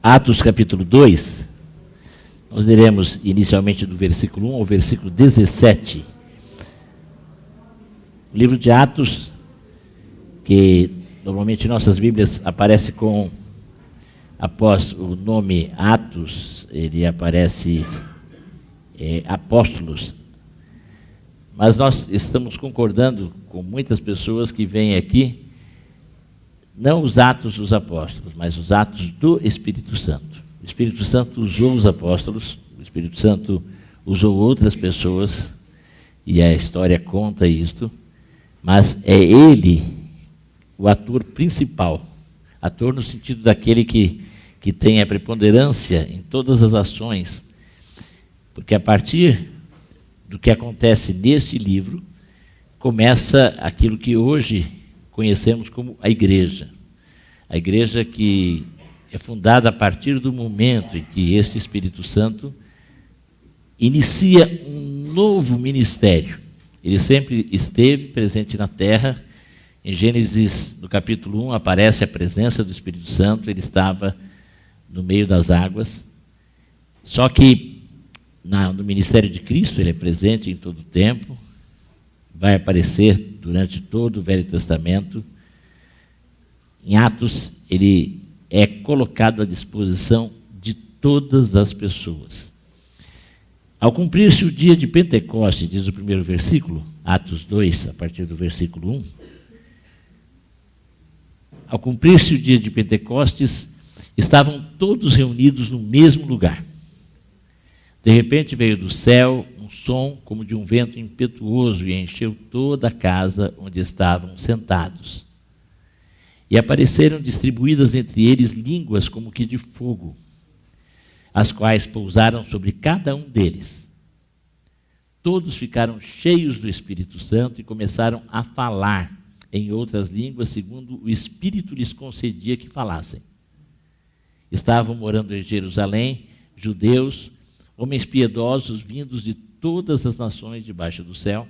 Atos capítulo 2, nós leremos inicialmente do versículo 1 ao versículo 17. O livro de Atos, que normalmente em nossas Bíblias aparece com, após o nome Atos, ele aparece Apóstolos. Mas nós estamos concordando com muitas pessoas que vêm aqui, não os Atos dos Apóstolos, mas os Atos do Espírito Santo. O Espírito Santo usou os apóstolos, o Espírito Santo usou outras pessoas, e a história conta isto, mas é ele o ator principal, ator no sentido daquele que tem a preponderância em todas as ações, porque a partir do que acontece neste livro, começa aquilo que hoje conhecemos como a igreja. A igreja que é fundada a partir do momento em que este Espírito Santo inicia um novo ministério. Ele sempre esteve presente na terra. Em Gênesis, no capítulo 1, aparece a presença do Espírito Santo. Ele estava no meio das águas. Só que no ministério de Cristo ele é presente em todo o tempo. Vai aparecer durante todo o Velho Testamento. Em Atos, ele é colocado à disposição de todas as pessoas. Ao cumprir-se o dia de Pentecostes, diz o primeiro versículo, Atos 2, a partir do versículo 1, ao cumprir-se o dia de Pentecostes, estavam todos reunidos no mesmo lugar. De repente veio do céu um som como de um vento impetuoso e encheu toda a casa onde estavam sentados. E apareceram distribuídas entre eles línguas como que de fogo, as quais pousaram sobre cada um deles. Todos ficaram cheios do Espírito Santo e começaram a falar em outras línguas, segundo o Espírito lhes concedia que falassem. Estavam morando em Jerusalém judeus, homens piedosos vindos de todas as nações debaixo do céu.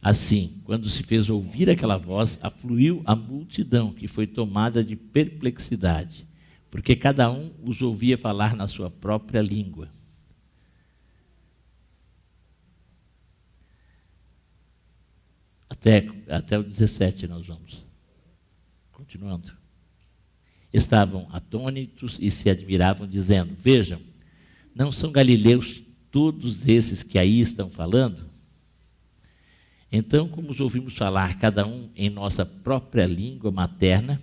Assim, quando se fez ouvir aquela voz, afluiu a multidão, que foi tomada de perplexidade, porque cada um os ouvia falar na sua própria língua. Até o 17 nós vamos. Continuando. Estavam atônitos e se admiravam, dizendo: vejam, não são galileus todos esses que aí estão falando? Então, como os ouvimos falar, cada um em nossa própria língua materna,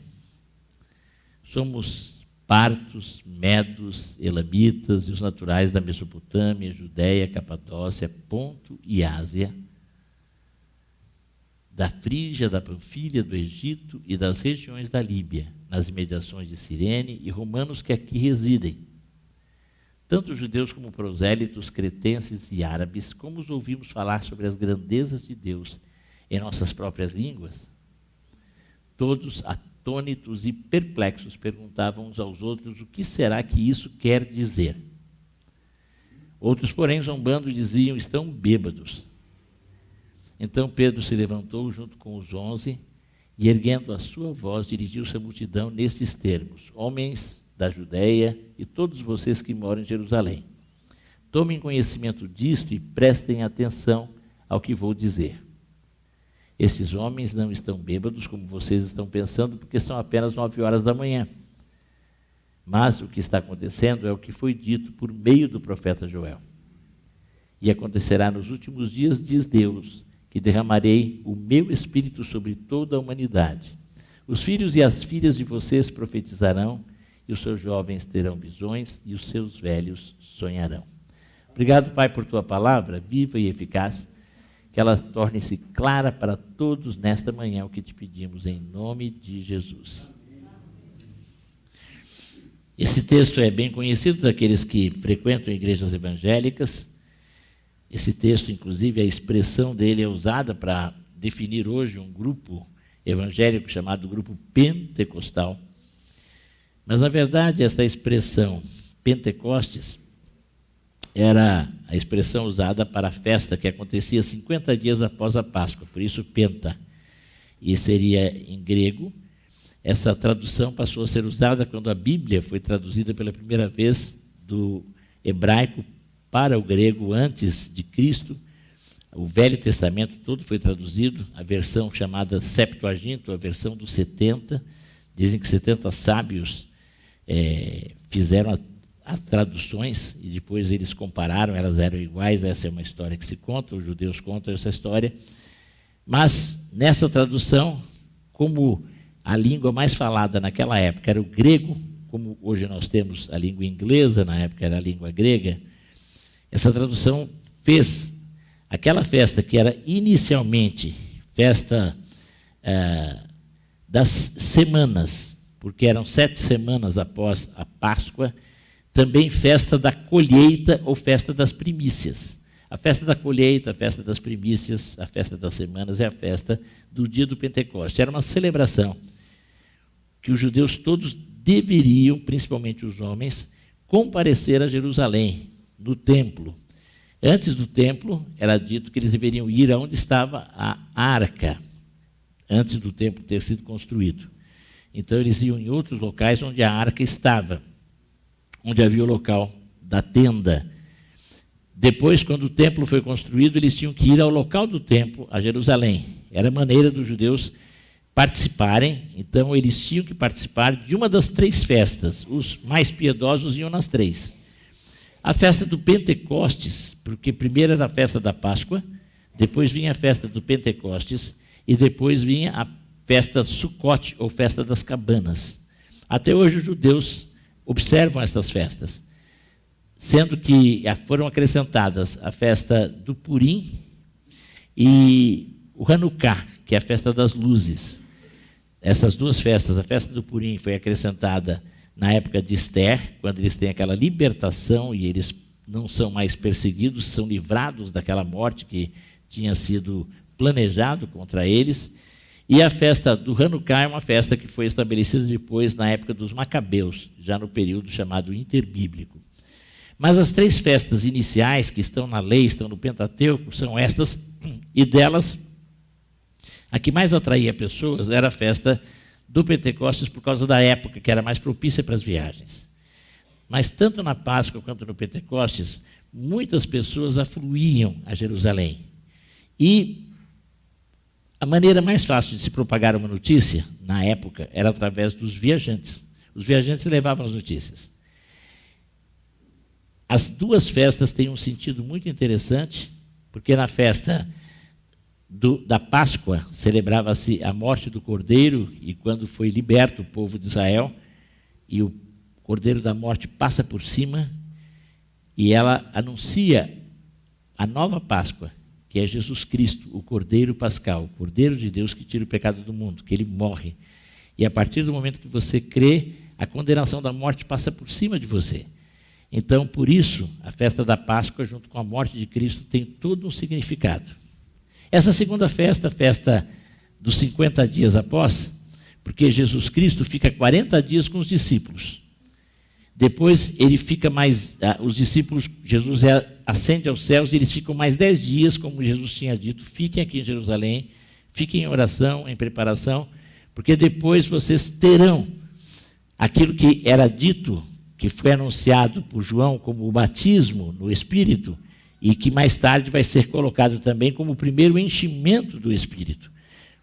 somos partos, medos, elamitas e os naturais da Mesopotâmia, Judéia, Capadócia, Ponto e Ásia, da Frígia, da Panfilha, do Egito e das regiões da Líbia, nas imediações de Cirene, e romanos que aqui residem. Tanto judeus como prosélitos, cretenses e árabes, como os ouvimos falar sobre as grandezas de Deus em nossas próprias línguas, todos atônitos e perplexos perguntavam uns aos outros o que será que isso quer dizer. Outros, porém, zombando, diziam: estão bêbados. Então Pedro se levantou junto com os 11 e, erguendo a sua voz, dirigiu-se à multidão nestes termos: homens da Judéia e todos vocês que moram em Jerusalém, tomem conhecimento disto e prestem atenção ao que vou dizer. Esses homens não estão bêbados como vocês estão pensando, porque são apenas 9 horas da manhã. Mas o que está acontecendo é o que foi dito por meio do profeta Joel. E acontecerá nos últimos dias, diz Deus, que derramarei o meu espírito sobre toda a humanidade. Os filhos e as filhas de vocês profetizarão, e os seus jovens terão visões, e os seus velhos sonharão. Obrigado, Pai, por tua palavra, viva e eficaz, que ela torne-se clara para todos nesta manhã, o que te pedimos em nome de Jesus. Esse texto é bem conhecido daqueles que frequentam igrejas evangélicas. Esse texto, inclusive, a expressão dele é usada para definir hoje um grupo evangélico chamado grupo pentecostal. Mas, na verdade, esta expressão Pentecostes era a expressão usada para a festa que acontecia 50 dias após a Páscoa, por isso Penta. E seria em grego, essa tradução passou a ser usada quando a Bíblia foi traduzida pela primeira vez do hebraico para o grego antes de Cristo. O Velho Testamento todo foi traduzido, a versão chamada Septuaginto, a versão dos 70. Dizem que 70 sábios fizeram as traduções e depois eles compararam, elas eram iguais. Essa é uma história que se conta, os judeus contam essa história. Mas nessa tradução, como a língua mais falada naquela época era o grego, como hoje nós temos a língua inglesa, na época era a língua grega, essa tradução fez aquela festa que era inicialmente festa das semanas, porque eram 7 semanas após a Páscoa, também festa da colheita ou festa das primícias. A festa da colheita, a festa das primícias, a festa das semanas é a festa do dia do Pentecostes. Era uma celebração que os judeus todos deveriam, principalmente os homens, comparecer a Jerusalém, no templo. Antes do templo, era dito que eles deveriam ir aonde estava a arca, antes do templo ter sido construído. Então, eles iam em outros locais onde a arca estava, onde havia o local da tenda. Depois, quando o templo foi construído, eles tinham que ir ao local do templo, a Jerusalém. Era a maneira dos judeus participarem, então eles tinham que participar de uma das 3 festas. Os mais piedosos iam nas 3. A festa do Pentecostes, porque primeiro era a festa da Páscoa, depois vinha a festa do Pentecostes e depois vinha a festa Sucote, ou festa das cabanas. Até hoje os judeus observam essas festas, sendo que foram acrescentadas a festa do Purim e o Hanukkah, que é a festa das luzes. Essas 2 festas, a festa do Purim foi acrescentada na época de Esther, quando eles têm aquela libertação e eles não são mais perseguidos, são livrados daquela morte que tinha sido planejado contra eles. E a festa do Hanukkah é uma festa que foi estabelecida depois na época dos Macabeus, já no período chamado interbíblico. Mas as 3 festas iniciais que estão na lei, estão no Pentateuco, são estas, e delas, a que mais atraía pessoas era a festa do Pentecostes por causa da época, que era mais propícia para as viagens. Mas tanto na Páscoa quanto no Pentecostes, muitas pessoas afluíam a Jerusalém. E a maneira mais fácil de se propagar uma notícia, na época, era através dos viajantes. Os viajantes levavam as notícias. As 2 festas têm um sentido muito interessante, porque na festa da Páscoa celebrava-se a morte do Cordeiro, e quando foi liberto o povo de Israel, e o Cordeiro da morte passa por cima, e ela anuncia a nova Páscoa, que é Jesus Cristo, o Cordeiro Pascal, o Cordeiro de Deus que tira o pecado do mundo, que ele morre. E a partir do momento que você crê, a condenação da morte passa por cima de você. Então, por isso, a festa da Páscoa, junto com a morte de Cristo, tem todo um significado. Essa segunda festa, a festa dos 50 dias após, porque Jesus Cristo fica 40 dias com os discípulos. Depois ele fica mais, os discípulos, Jesus ascende aos céus e eles ficam mais 10 dias, como Jesus tinha dito, fiquem aqui em Jerusalém, fiquem em oração, em preparação, porque depois vocês terão aquilo que era dito, que foi anunciado por João como o batismo no Espírito, e que mais tarde vai ser colocado também como o primeiro enchimento do Espírito.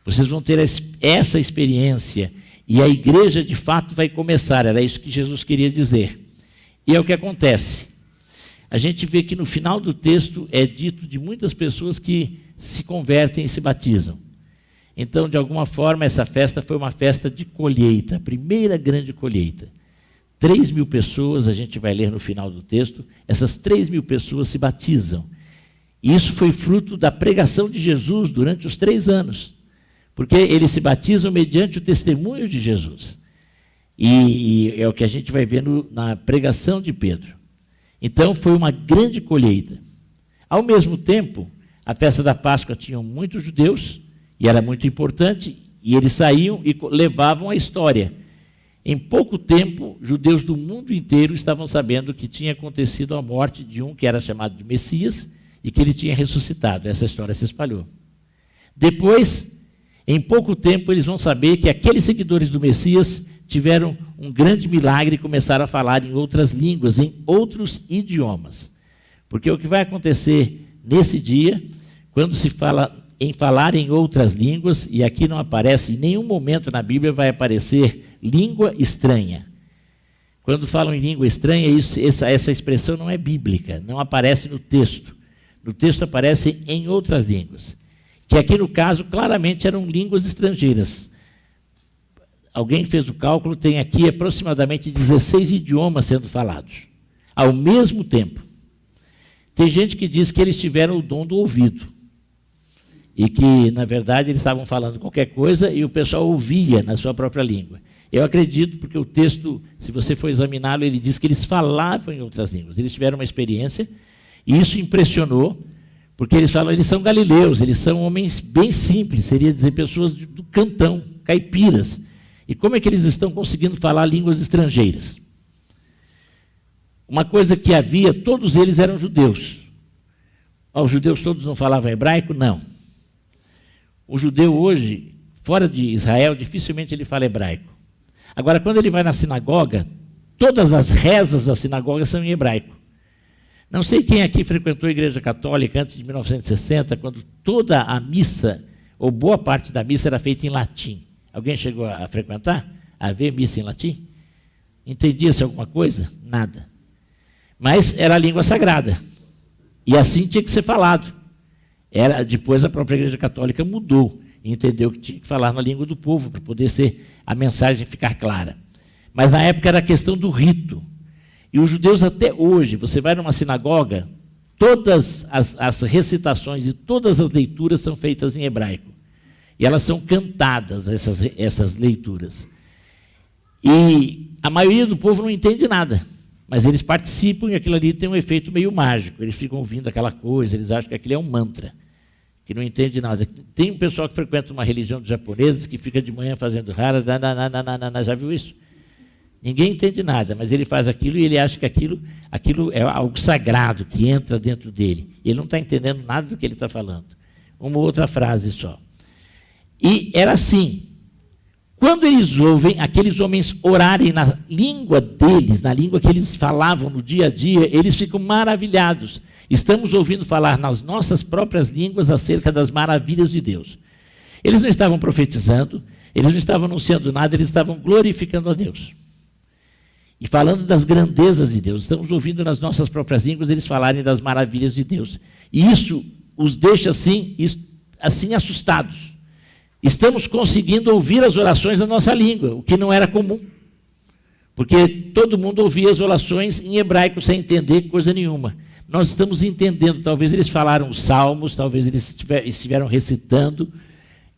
Vocês vão ter essa experiência, e a igreja de fato vai começar, era isso que Jesus queria dizer. E é o que acontece. A gente vê que no final do texto é dito de muitas pessoas que se convertem e se batizam. Então, de alguma forma, essa festa foi uma festa de colheita, a primeira grande colheita. 3.000 pessoas, a gente vai ler no final do texto, essas 3.000 pessoas se batizam. E isso foi fruto da pregação de Jesus durante os 3 anos, porque eles se batizam mediante o testemunho de Jesus. E é o que a gente vai ver na pregação de Pedro. Então, foi uma grande colheita. Ao mesmo tempo, a festa da Páscoa tinha muitos judeus, e era muito importante, e eles saíam e levavam a história. Em pouco tempo, judeus do mundo inteiro estavam sabendo que tinha acontecido a morte de um que era chamado de Messias e que ele tinha ressuscitado. Essa história se espalhou. Depois, Em pouco tempo eles vão saber que aqueles seguidores do Messias tiveram um grande milagre e começaram a falar em outras línguas, em outros idiomas. Porque o que vai acontecer nesse dia, quando se fala em falar em outras línguas, e aqui não aparece, em nenhum momento na Bíblia vai aparecer língua estranha. Quando falam em língua estranha, essa expressão não é bíblica, não aparece no texto. No texto aparece em outras línguas, que aqui no caso claramente eram línguas estrangeiras. Alguém fez o cálculo, tem aqui aproximadamente 16 idiomas sendo falados, ao mesmo tempo. Tem gente que diz que eles tiveram o dom do ouvido, e que, na verdade, eles estavam falando qualquer coisa e o pessoal ouvia na sua própria língua. Eu acredito, porque o texto, se você for examiná-lo, ele diz que eles falavam em outras línguas. Eles tiveram uma experiência, e isso impressionou, porque eles falam, eles são galileus, eles são homens bem simples, seria dizer, pessoas do cantão, caipiras. E como é que eles estão conseguindo falar línguas estrangeiras? Uma coisa que havia, todos eles eram judeus. Os judeus todos não falavam hebraico? Não. O judeu hoje, fora de Israel, dificilmente ele fala hebraico. Agora, quando ele vai na sinagoga, todas as rezas da sinagoga são em hebraico. Não sei quem aqui frequentou a Igreja Católica antes de 1960, quando toda a missa, ou boa parte da missa, era feita em latim. Alguém chegou a frequentar? A ver missa em latim? Entendia-se alguma coisa? Nada. Mas era a língua sagrada. E assim tinha que ser falado. Depois a própria Igreja Católica mudou e entendeu que tinha que falar na língua do povo para poder a mensagem ficar clara. Mas na época era a questão do rito. E os judeus até hoje, você vai numa sinagoga, todas as recitações e todas as leituras são feitas em hebraico. E elas são cantadas, essas leituras. E a maioria do povo não entende nada, mas eles participam e aquilo ali tem um efeito meio mágico. Eles ficam ouvindo aquela coisa, eles acham que aquilo é um mantra, que não entende nada. Tem um pessoal que frequenta uma religião dos japoneses que fica de manhã fazendo rara, já viu isso? Ninguém entende nada, mas ele faz aquilo e ele acha que aquilo é algo sagrado que entra dentro dele. Ele não está entendendo nada do que ele está falando. Uma outra frase só. E era assim. Quando eles ouvem aqueles homens orarem na língua deles, na língua que eles falavam no dia a dia, eles ficam maravilhados. Estamos ouvindo falar nas nossas próprias línguas acerca das maravilhas de Deus. Eles não estavam profetizando, eles não estavam anunciando nada, eles estavam glorificando a Deus. E falando das grandezas de Deus. Estamos ouvindo nas nossas próprias línguas eles falarem das maravilhas de Deus. E isso os deixa assim assustados. Estamos conseguindo ouvir as orações na nossa língua, o que não era comum. Porque todo mundo ouvia as orações em hebraico sem entender coisa nenhuma. Nós estamos entendendo, talvez eles falaram os salmos, talvez eles estiveram recitando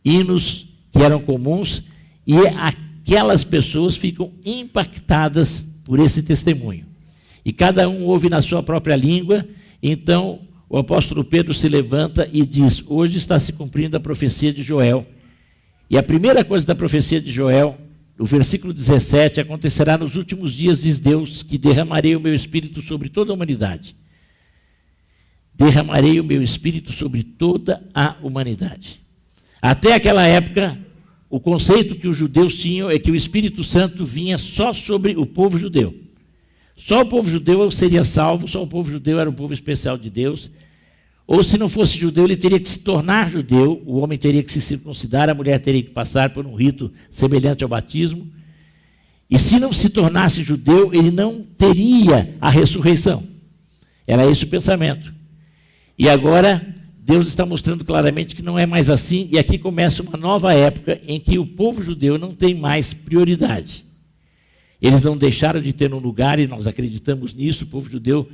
hinos que eram comuns, e aquelas pessoas ficam impactadas por esse testemunho. E cada um ouve na sua própria língua, então o apóstolo Pedro se levanta e diz, hoje está se cumprindo a profecia de Joel. E a primeira coisa da profecia de Joel, o versículo 17, acontecerá nos últimos dias, diz Deus, que derramarei o meu espírito sobre toda a humanidade. Derramarei o meu espírito sobre toda a humanidade. Até aquela época, o conceito que os judeus tinham é que o Espírito Santo vinha só sobre o povo judeu. Só o povo judeu seria salvo, só o povo judeu era o povo especial de Deus. Ou se não fosse judeu, ele teria que se tornar judeu, o homem teria que se circuncidar, a mulher teria que passar por um rito semelhante ao batismo. E se não se tornasse judeu, ele não teria a ressurreição. Era esse o pensamento. E agora Deus está mostrando claramente que não é mais assim, e aqui começa uma nova época em que o povo judeu não tem mais prioridade. Eles não deixaram de ter um lugar, e nós acreditamos nisso. O povo judeu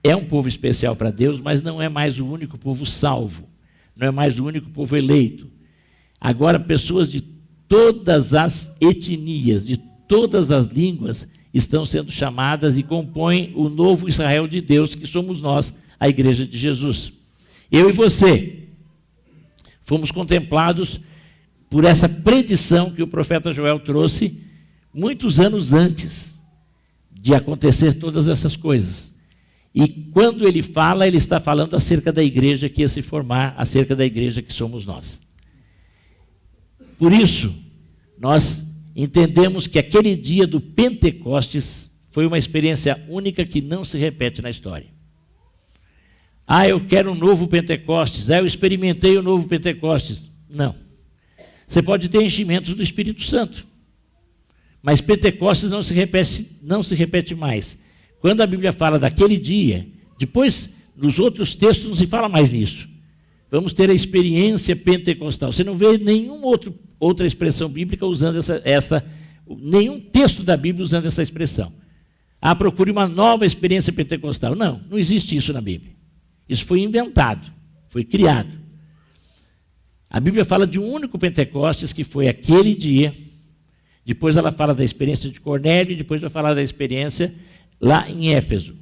é um povo especial para Deus, mas não é mais o único povo salvo, não é mais o único povo eleito. Agora, pessoas de todas as etnias, de todas as línguas, estão sendo chamadas e compõem o novo Israel de Deus, que somos nós, a Igreja de Jesus. Eu e você fomos contemplados por essa predição que o profeta Joel trouxe muitos anos antes de acontecer todas essas coisas. E quando ele fala, ele está falando acerca da igreja que ia se formar, acerca da igreja que somos nós. Por isso, nós entendemos que aquele dia do Pentecostes foi uma experiência única que não se repete na história. Ah, eu quero um novo Pentecostes. Ah, eu experimentei o novo Pentecostes. Não. Você pode ter enchimentos do Espírito Santo, mas Pentecostes não se repete mais. Quando a Bíblia fala daquele dia, depois, nos outros textos, não se fala mais nisso. Vamos ter a experiência pentecostal. Você não vê nenhuma outra expressão bíblica usando nenhum texto da Bíblia usando essa expressão. Ah, procure uma nova experiência pentecostal. Não, não existe isso na Bíblia. Isso foi inventado, foi criado. A Bíblia fala de um único Pentecostes, que foi aquele dia. Depois ela fala da experiência de Cornélio, e depois vai falar da experiência lá em Éfeso.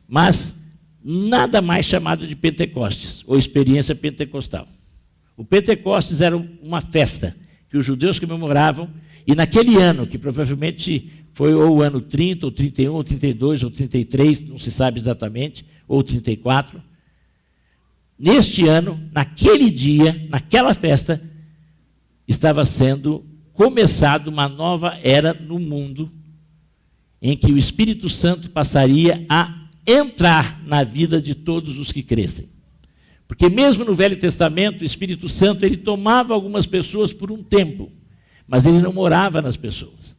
Mas nada mais chamado de Pentecostes, ou experiência pentecostal. O Pentecostes era uma festa que os judeus comemoravam, e naquele ano, que provavelmente foi ou o ano 30, ou 31, ou 32, ou 33, não se sabe exatamente, ou 34, neste ano, naquele dia, naquela festa, estava sendo começada uma nova era no mundo, em que o Espírito Santo passaria a entrar na vida de todos os que crescem. Porque mesmo no Velho Testamento, o Espírito Santo, ele tomava algumas pessoas por um tempo, mas ele não morava nas pessoas.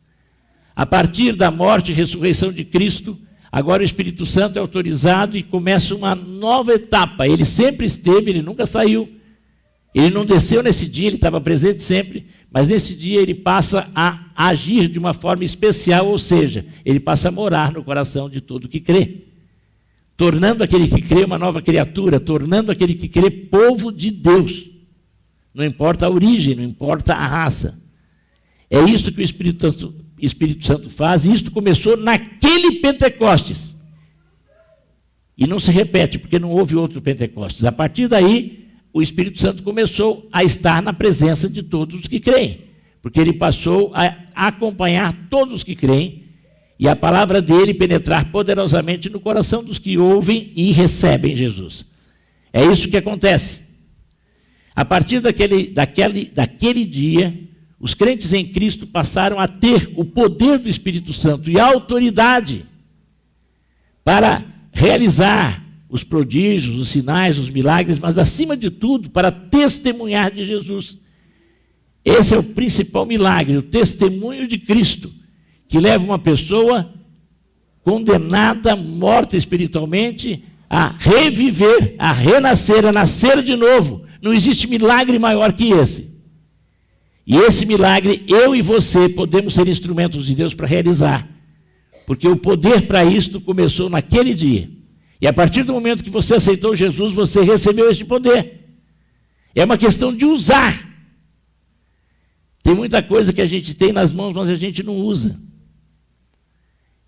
A partir da morte e ressurreição de Cristo, agora o Espírito Santo é autorizado e começa uma nova etapa. Ele sempre esteve, ele nunca saiu. Ele não desceu nesse dia, ele estava presente sempre, mas nesse dia ele passa a agir de uma forma especial, ou seja, ele passa a morar no coração de todo que crê, tornando aquele que crê uma nova criatura, tornando aquele que crê povo de Deus. Não importa a origem, não importa a raça. É isso que o Espírito Santo faz, e isto começou naquele Pentecostes. E não se repete, porque não houve outro Pentecostes. A partir daí, o Espírito Santo começou a estar na presença de todos os que creem, porque ele passou a acompanhar todos os que creem, e a palavra dele penetrar poderosamente no coração dos que ouvem e recebem Jesus. É isso que acontece. A partir daquele dia, os crentes em Cristo passaram a ter o poder do Espírito Santo e a autoridade para realizar os prodígios, os sinais, os milagres, mas acima de tudo, para testemunhar de Jesus. Esse é o principal milagre, o testemunho de Cristo, que leva uma pessoa condenada, morta espiritualmente, a reviver, a renascer, a nascer de novo. Não existe milagre maior que esse. E esse milagre, eu e você podemos ser instrumentos de Deus para realizar, porque o poder para isto começou naquele dia. E a partir do momento que você aceitou Jesus, você recebeu este poder. É uma questão de usar. Tem muita coisa que a gente tem nas mãos, mas a gente não usa.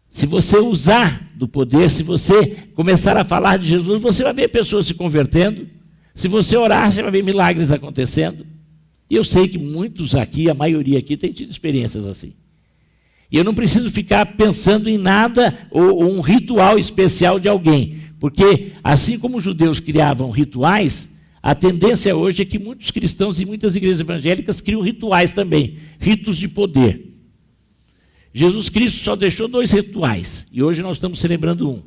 Se você usar do poder, se você começar a falar de Jesus, você vai ver pessoas se convertendo. Se você orar, você vai ver milagres acontecendo. E eu sei que muitos aqui, a maioria aqui, tem tido experiências assim. E eu não preciso ficar pensando em nada ou um ritual especial de alguém. Porque, assim como os judeus criavam rituais, a tendência hoje é que muitos cristãos e muitas igrejas evangélicas criam rituais também, ritos de poder. Jesus Cristo só deixou 2 rituais, e hoje nós estamos celebrando um,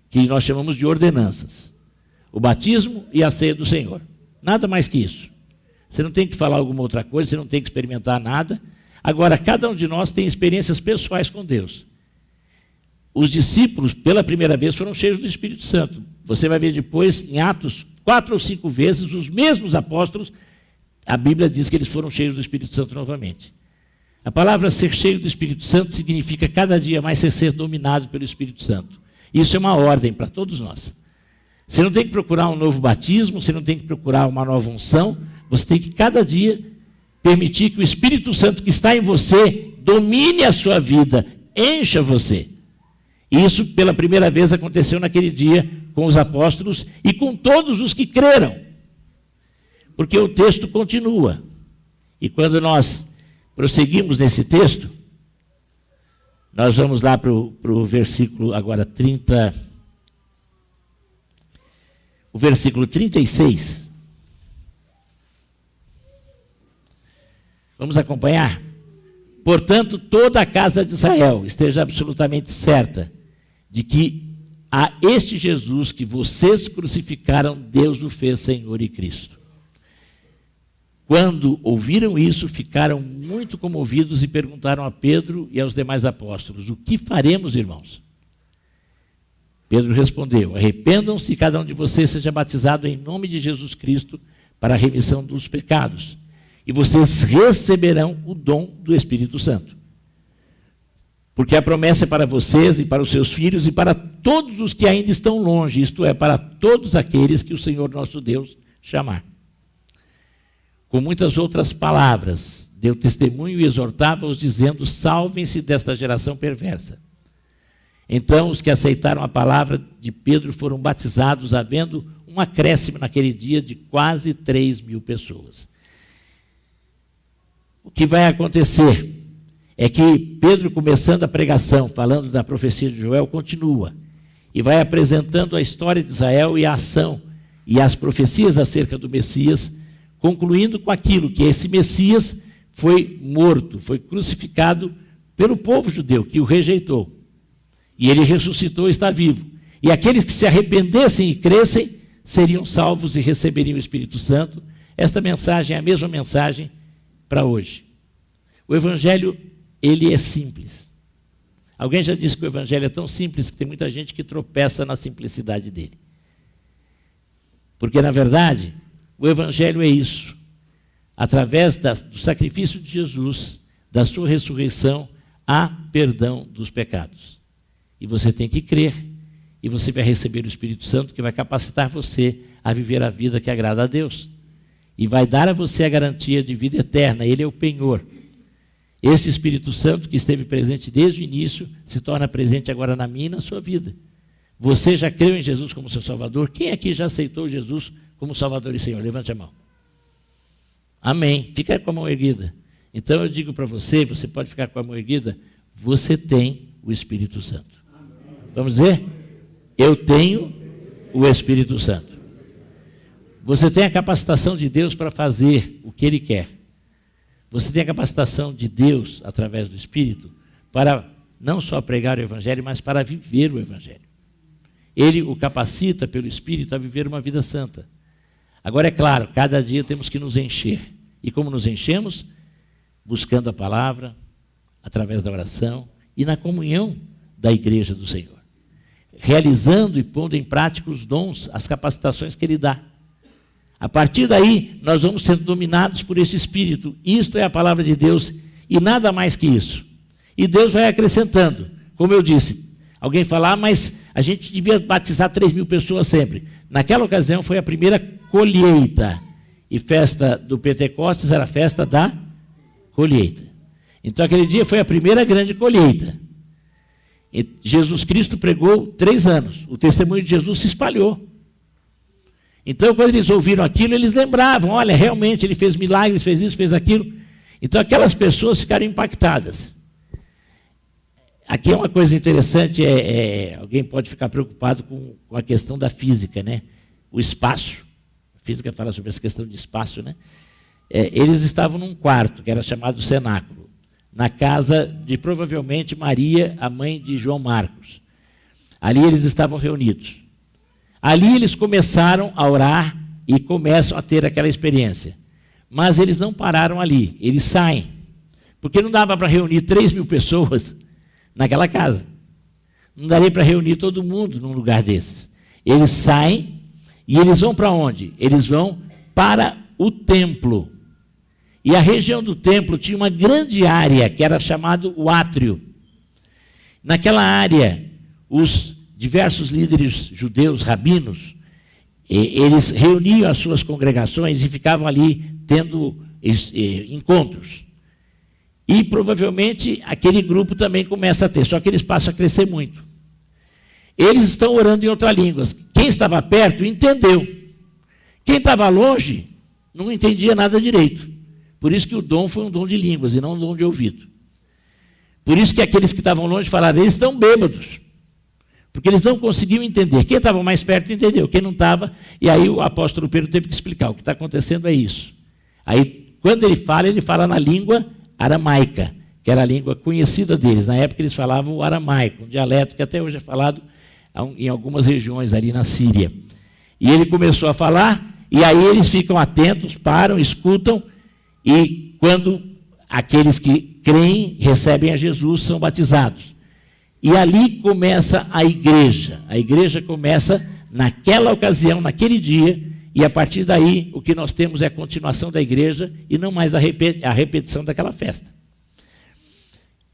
que nós chamamos de ordenanças. O batismo e a ceia do Senhor. Nada mais que isso. Você não tem que falar alguma outra coisa, você não tem que experimentar nada. Agora, cada um de nós tem experiências pessoais com Deus. Os discípulos, pela primeira vez, foram cheios do Espírito Santo. Você vai ver depois, em Atos, 4 ou 5 vezes, os mesmos apóstolos, a Bíblia diz que eles foram cheios do Espírito Santo novamente. A palavra ser cheio do Espírito Santo significa cada dia mais ser dominado pelo Espírito Santo. Isso é uma ordem para todos nós. Você não tem que procurar um novo batismo, você não tem que procurar uma nova unção, você tem que cada dia permitir que o Espírito Santo que está em você domine a sua vida, encha você. Isso pela primeira vez aconteceu naquele dia com os apóstolos e com todos os que creram. Porque o texto continua. E quando nós prosseguimos nesse texto, nós vamos lá para o versículo agora 30, o versículo 36. Vamos acompanhar? Portanto, toda a casa de Israel esteja absolutamente certa de que a este Jesus que vocês crucificaram, Deus o fez Senhor e Cristo. Quando ouviram isso, ficaram muito comovidos e perguntaram a Pedro e aos demais apóstolos: o que faremos, irmãos? Pedro respondeu: arrependam-se e cada um de vocês seja batizado em nome de Jesus Cristo para a remissão dos pecados, e vocês receberão o dom do Espírito Santo. Porque a promessa é para vocês e para os seus filhos e para todos os que ainda estão longe, isto é, para todos aqueles que o Senhor nosso Deus chamar. Com muitas outras palavras, deu testemunho e exortava-os, dizendo: salvem-se desta geração perversa. Então, os que aceitaram a palavra de Pedro foram batizados, havendo um acréscimo naquele dia de quase 3.000 pessoas. O que vai acontecer é que Pedro, começando a pregação, falando da profecia de Joel, continua e vai apresentando a história de Israel e a ação e as profecias acerca do Messias, concluindo com aquilo que esse Messias foi morto, foi crucificado pelo povo judeu, que o rejeitou. E ele ressuscitou e está vivo. E aqueles que se arrependessem e crescem seriam salvos e receberiam o Espírito Santo. Esta mensagem é a mesma mensagem para hoje. O Evangelho, ele é simples. Alguém já disse que o Evangelho é tão simples que tem muita gente que tropeça na simplicidade dele. Porque, na verdade, o Evangelho é isso. Através do sacrifício de Jesus, da sua ressurreição, há perdão dos pecados. E você tem que crer, e você vai receber o Espírito Santo, que vai capacitar você a viver a vida que agrada a Deus. E vai dar a você a garantia de vida eterna. Ele é o penhor. Esse Espírito Santo, que esteve presente desde o início, se torna presente agora na minha e na sua vida. Você já creu em Jesus como seu Salvador? Quem aqui já aceitou Jesus como Salvador e Senhor? Levante a mão. Amém. Fica com a mão erguida. Então eu digo para você, você pode ficar com a mão erguida, você tem o Espírito Santo. Vamos dizer? Eu tenho o Espírito Santo. Você tem a capacitação de Deus para fazer o que Ele quer. Você tem a capacitação de Deus, através do Espírito, para não só pregar o Evangelho, mas para viver o Evangelho. Ele o capacita pelo Espírito a viver uma vida santa. Agora, é claro, cada dia temos que nos encher. E como nos enchemos? Buscando a palavra, através da oração e na comunhão da igreja do Senhor. Realizando e pondo em prática os dons, as capacitações que Ele dá. A partir daí, nós vamos sendo dominados por esse Espírito. Isto é a palavra de Deus e nada mais que isso. E Deus vai acrescentando. Como eu disse, alguém fala, mas a gente devia batizar 3.000 pessoas sempre. Naquela ocasião foi a primeira colheita. E festa do Pentecostes era a festa da colheita. Então aquele dia foi a primeira grande colheita. E Jesus Cristo pregou 3 anos. O testemunho de Jesus se espalhou. Então, quando eles ouviram aquilo, eles lembravam, olha, realmente ele fez milagres, fez isso, fez aquilo. Então, aquelas pessoas ficaram impactadas. Aqui é uma coisa interessante, alguém pode ficar preocupado com a questão da física, né? O espaço. A física fala sobre essa questão de espaço, né? Eles estavam num quarto, que era chamado cenáculo, na casa de, provavelmente, Maria, a mãe de João Marcos. Ali eles estavam reunidos. Ali eles começaram a orar e começam a ter aquela experiência. Mas eles não pararam ali, eles saem. Porque não dava para reunir 3.000 pessoas naquela casa. Não daria para reunir todo mundo num lugar desses. Eles saem e eles vão para onde? Eles vão para o templo. E a região do templo tinha uma grande área que era chamado o átrio. Naquela área, os diversos líderes judeus, rabinos, eles reuniam as suas congregações e ficavam ali tendo encontros. E provavelmente aquele grupo também começa a ter, só que eles passam a crescer muito. Eles estão orando em outras línguas. Quem estava perto entendeu. Quem estava longe não entendia nada direito. Por isso que o dom foi um dom de línguas e não um dom de ouvido. Por isso que aqueles que estavam longe falaram, eles estão bêbados. Porque eles não conseguiam entender. Quem estava mais perto entendeu, quem não estava. E aí o apóstolo Pedro teve que explicar, o que está acontecendo é isso. Aí quando ele fala na língua aramaica, que era a língua conhecida deles. Na época eles falavam o aramaico, um dialeto que até hoje é falado em algumas regiões ali na Síria. E ele começou a falar, e aí eles ficam atentos, param, escutam, e quando aqueles que creem, recebem a Jesus, são batizados. E ali começa a igreja. A igreja começa naquela ocasião, naquele dia, e a partir daí o que nós temos é a continuação da igreja e não mais a repetição daquela festa.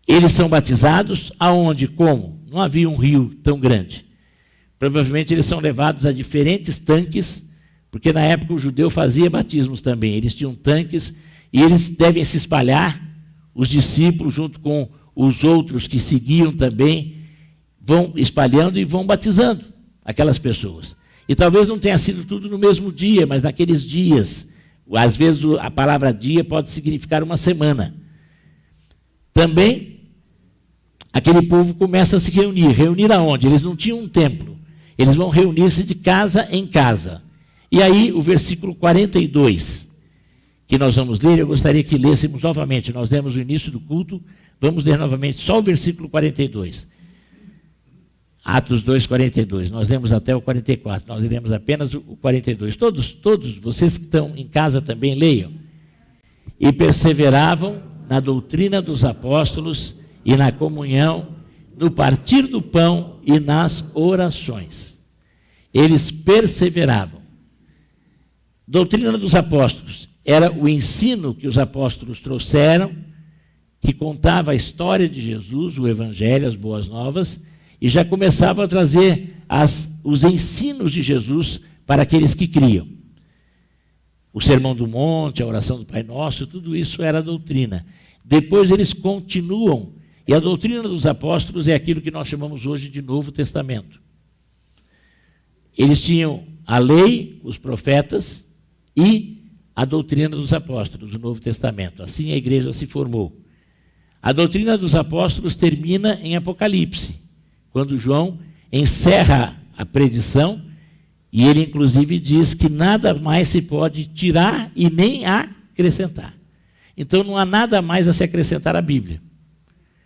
Eles são batizados aonde? Como? Não havia um rio tão grande. Provavelmente eles são levados a diferentes tanques, porque na época o judeu fazia batismos também. Eles tinham tanques e eles devem se espalhar, os discípulos junto com os outros que seguiam também, vão espalhando e vão batizando aquelas pessoas. E talvez não tenha sido tudo no mesmo dia, mas naqueles dias. Às vezes a palavra dia pode significar uma semana. Também, aquele povo começa a se reunir. Reunir aonde? Eles não tinham um templo. Eles vão reunir-se de casa em casa. E aí, o versículo 42, que nós vamos ler, eu gostaria que lêssemos novamente. Nós lemos o início do culto, vamos ler novamente só o versículo 42. Atos 2, 42. Nós lemos até o 44. Nós leremos apenas o 42. Todos, vocês que estão em casa também, leiam. E perseveravam na doutrina dos apóstolos e na comunhão, no partir do pão e nas orações. Eles perseveravam. Doutrina dos apóstolos era o ensino que os apóstolos trouxeram, que contava a história de Jesus, o evangelho, as boas novas, e já começava a trazer os ensinos de Jesus para aqueles que criam. O Sermão do Monte, a oração do Pai Nosso, tudo isso era doutrina. Depois eles continuam, e a doutrina dos apóstolos é aquilo que nós chamamos hoje de Novo Testamento. Eles tinham a lei, os profetas e a doutrina dos apóstolos, o Novo Testamento. Assim a igreja se formou. A doutrina dos apóstolos termina em Apocalipse, quando João encerra a predição, e ele inclusive diz que nada mais se pode tirar e nem acrescentar. Então não há nada mais a se acrescentar à Bíblia.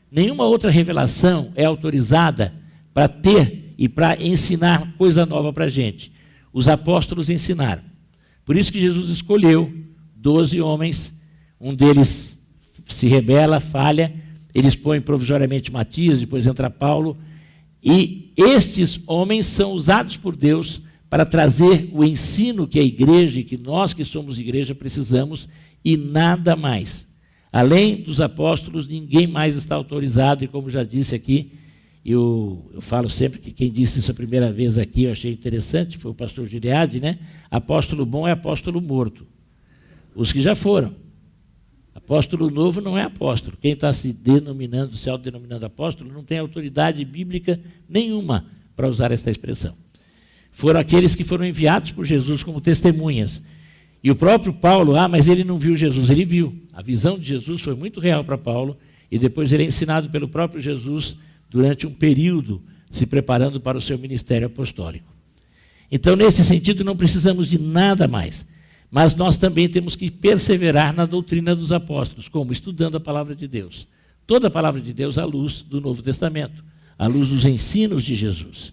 Nenhuma outra revelação é autorizada para ter e para ensinar coisa nova para a gente. Os apóstolos ensinaram. Por isso que Jesus escolheu 12 homens, um deles se rebela, falha, eles põem provisoriamente Matias, depois entra Paulo, e estes homens são usados por Deus para trazer o ensino que a igreja, e que nós que somos igreja precisamos, e nada mais. Além dos apóstolos, ninguém mais está autorizado, e como já disse aqui, eu falo sempre que quem disse isso a primeira vez aqui, eu achei interessante, foi o pastor Gileade, né? Apóstolo bom é apóstolo morto. Os que já foram. Apóstolo novo não é apóstolo. Quem está se autodenominando apóstolo, não tem autoridade bíblica nenhuma para usar essa expressão. Foram aqueles que foram enviados por Jesus como testemunhas. E o próprio Paulo, mas ele não viu Jesus, ele viu. A visão de Jesus foi muito real para Paulo, e depois ele é ensinado pelo próprio Jesus durante um período, se preparando para o seu ministério apostólico. Então, nesse sentido, não precisamos de nada mais. Mas nós também temos que perseverar na doutrina dos apóstolos. Como? Estudando a palavra de Deus. Toda a palavra de Deus à luz do Novo Testamento, à luz dos ensinos de Jesus.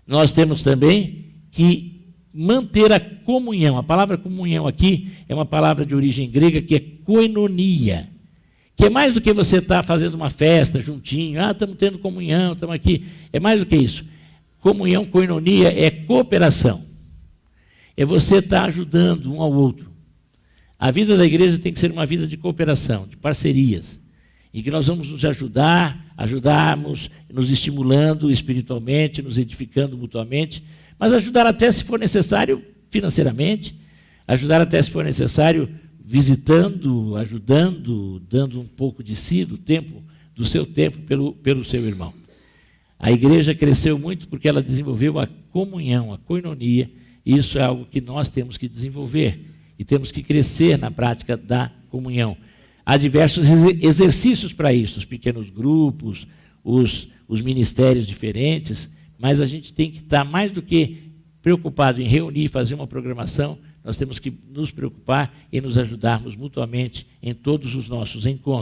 Nós temos também que manter a comunhão. A palavra comunhão aqui é uma palavra de origem grega que é koinonia, que é mais do que você estar fazendo uma festa juntinho, estamos tendo comunhão, estamos aqui. É mais do que isso. Comunhão, koinonia, é cooperação. É você estar ajudando um ao outro. A vida da igreja tem que ser uma vida de cooperação, de parcerias, em que nós vamos nos ajudarmos, nos estimulando espiritualmente, nos edificando mutuamente, mas ajudar até se for necessário financeiramente, ajudar até se for necessário visitando, ajudando, dando um pouco de si, do seu tempo pelo seu irmão. A igreja cresceu muito porque ela desenvolveu a comunhão, a koinonia, e isso é algo que nós temos que desenvolver e temos que crescer na prática da comunhão. Há diversos exercícios para isso, os pequenos grupos, os ministérios diferentes, mas a gente tem que estar mais do que preocupado em reunir, fazer uma programação, nós temos que nos preocupar e nos ajudarmos mutuamente em todos os nossos encontros.